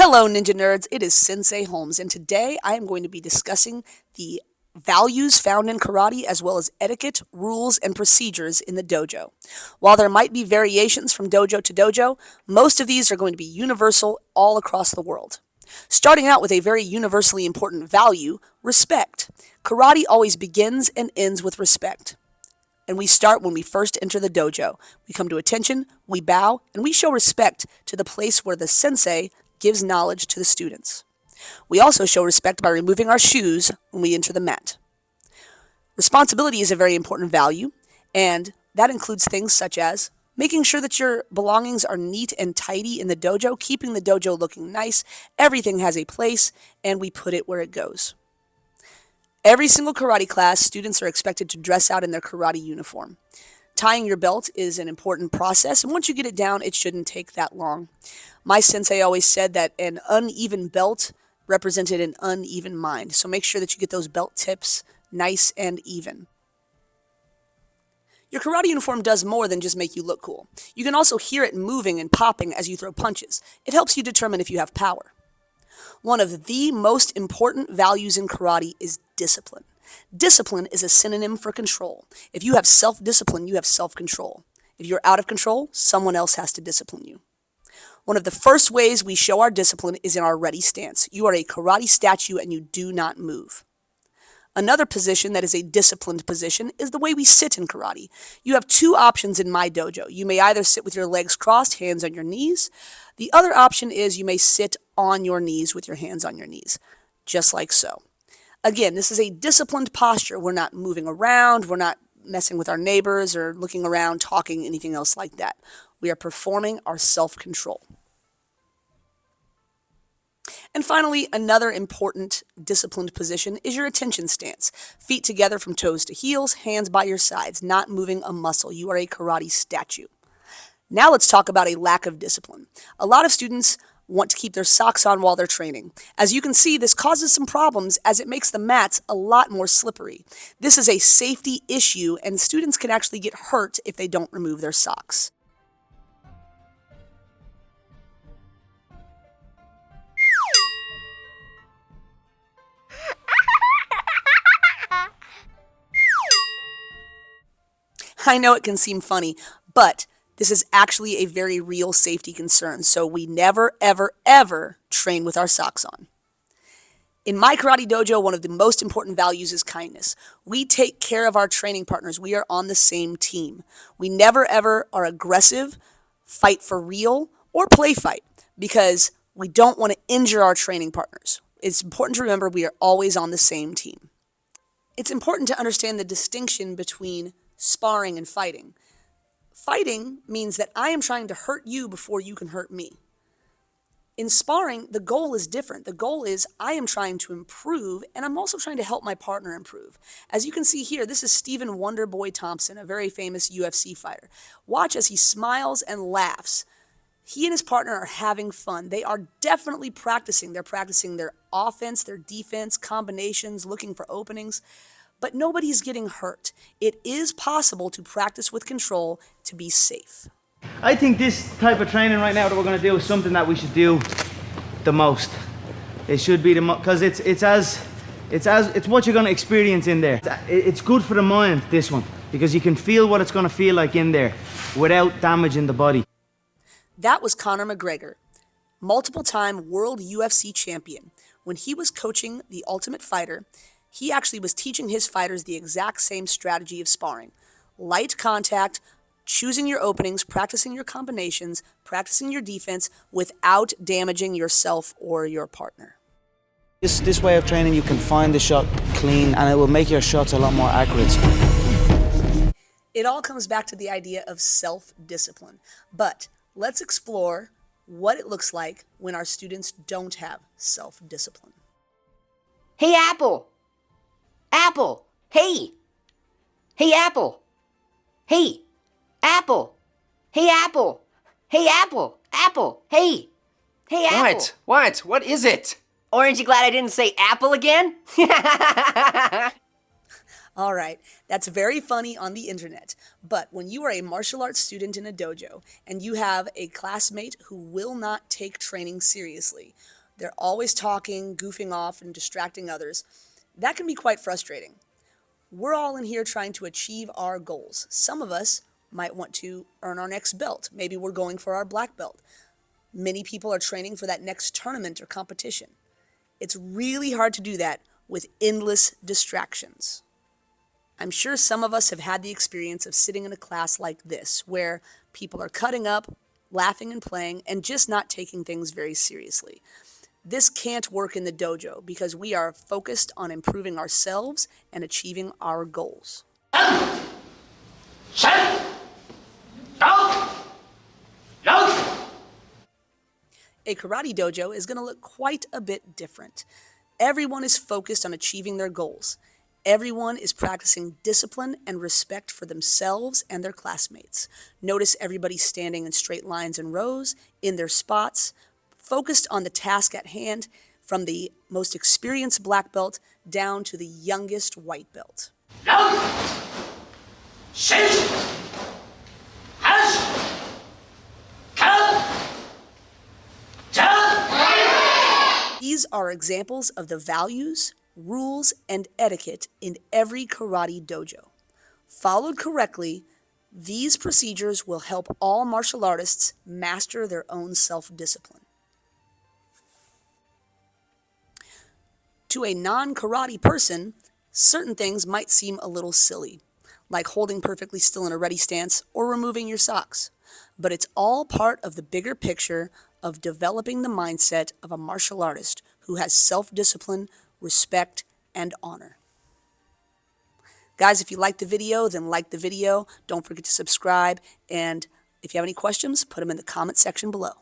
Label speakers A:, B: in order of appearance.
A: Hello, Ninja Nerds. It is Sensei Holmes, and today I am going to be discussing the values found in karate as well as etiquette, rules, and procedures in the dojo. While there might be variations from dojo to dojo, most of these are going to be universal all across the world. Starting out with a very universally important value, respect. Karate always begins and ends with respect. And we start when we first enter the dojo. We come to attention, we bow, and we show respect to the place where the sensei gives knowledge to the students. We also show respect by removing our shoes when we enter the mat. Responsibility is a very important value, and that includes things such as making sure that your belongings are neat and tidy in the dojo, keeping the dojo looking nice, everything has a place, and we put it where it goes. Every single karate class, students are expected to dress out in their karate uniform. Tying your belt is an important process, and once you get it down, it shouldn't take that long. My sensei always said that an uneven belt represented an uneven mind, so make sure that you get those belt tips nice and even. Your karate uniform does more than just make you look cool. You can also hear it moving and popping as you throw punches. It helps you determine if you have power. One of the most important values in karate is discipline. Discipline is a synonym for control. If you have self-discipline, you have self-control. If you're out of control, someone else has to discipline you. One of the first ways we show our discipline is in our ready stance. You are a karate statue and you do not move. Another position that is a disciplined position is the way we sit in karate. You have two options in my dojo. You may either sit with your legs crossed, hands on your knees. The other option is you may sit on your knees with your hands on your knees, just like so. Again, this is a disciplined posture. We're not moving around, we're not messing with our neighbors or looking around, talking, anything else like that. We are performing our self-control. And finally, another important disciplined position is your attention stance. Feet together from toes to heels, hands by your sides, not moving a muscle. You are a karate statue. Now let's talk about a lack of discipline. A lot of students want to keep their socks on while they're training. As you can see, this causes some problems as it makes the mats a lot more slippery. This is a safety issue, and students can actually get hurt if they don't remove their socks. I know it can seem funny, but this is actually a very real safety concern, so we never, ever, ever train with our socks on. In my karate dojo, one of the most important values is kindness. We take care of our training partners. We are on the same team. We never, ever are aggressive, fight for real, or play fight because we don't want to injure our training partners. It's important to remember we are always on the same team. It's important to understand the distinction between sparring and fighting. Fighting means that I am trying to hurt you before you can hurt me. In sparring, the goal is different. The goal is I am trying to improve, and I'm also trying to help my partner improve. As you can see here, this is Stephen Wonderboy Thompson, a very famous UFC fighter. Watch as he smiles and laughs. He and his partner are having fun. They are definitely practicing. They're practicing their offense, their defense, combinations, looking for openings. But nobody's getting hurt. It is possible to practice with control to be safe.
B: I think this type of training right now that we're going to do is something that we should do the most. It should be the most, because it's what you're going to experience in there. It's good for the mind, this one, because you can feel what it's going to feel like in there without damaging the body.
A: That was Conor McGregor, multiple-time world UFC champion. When he was coaching The Ultimate Fighter, he actually was teaching his fighters the exact same strategy of sparring. Light contact, choosing your openings, practicing your combinations, practicing your defense without damaging yourself or your partner.
C: This way of training, you can find the shot clean and it will make your shots a lot more accurate.
A: It all comes back to the idea of self-discipline. But let's explore what it looks like when our students don't have self-discipline.
D: Hey, Apple! Apple! Hey! Hey, Apple! Hey! Apple! Hey, Apple! Hey, Apple! Apple! Hey! Hey, Apple!
E: What is it?
D: Orange, you glad I didn't say apple again?
A: All right, that's very funny on the internet, but when you are a martial arts student in a dojo and you have a classmate who will not take training seriously, They're always talking, goofing off, and distracting others. That can be quite frustrating. We're all in here trying to achieve our goals. Some of us might want to earn our next belt. Maybe we're going for our black belt. Many people are training for that next tournament or competition. It's really hard to do that with endless distractions. I'm sure some of us have had the experience of sitting in a class like this, where people are cutting up, laughing and playing, and just not taking things very seriously. This can't work in the dojo because we are focused on improving ourselves and achieving our goals. A karate dojo is going to look quite a bit different. Everyone is focused on achieving their goals. Everyone is practicing discipline and respect for themselves and their classmates. Notice everybody standing in straight lines and rows, in their spots, focused on the task at hand, from the most experienced black belt down to the youngest white belt. These are examples of the values, rules, and etiquette in every karate dojo. Followed correctly, these procedures will help all martial artists master their own self-discipline. To a non-karate person, certain things might seem a little silly, like holding perfectly still in a ready stance or removing your socks. But it's all part of the bigger picture of developing the mindset of a martial artist who has self-discipline, respect, and honor. Guys, if you liked the video, then like the video. Don't forget to subscribe. And if you have any questions, put them in the comment section below.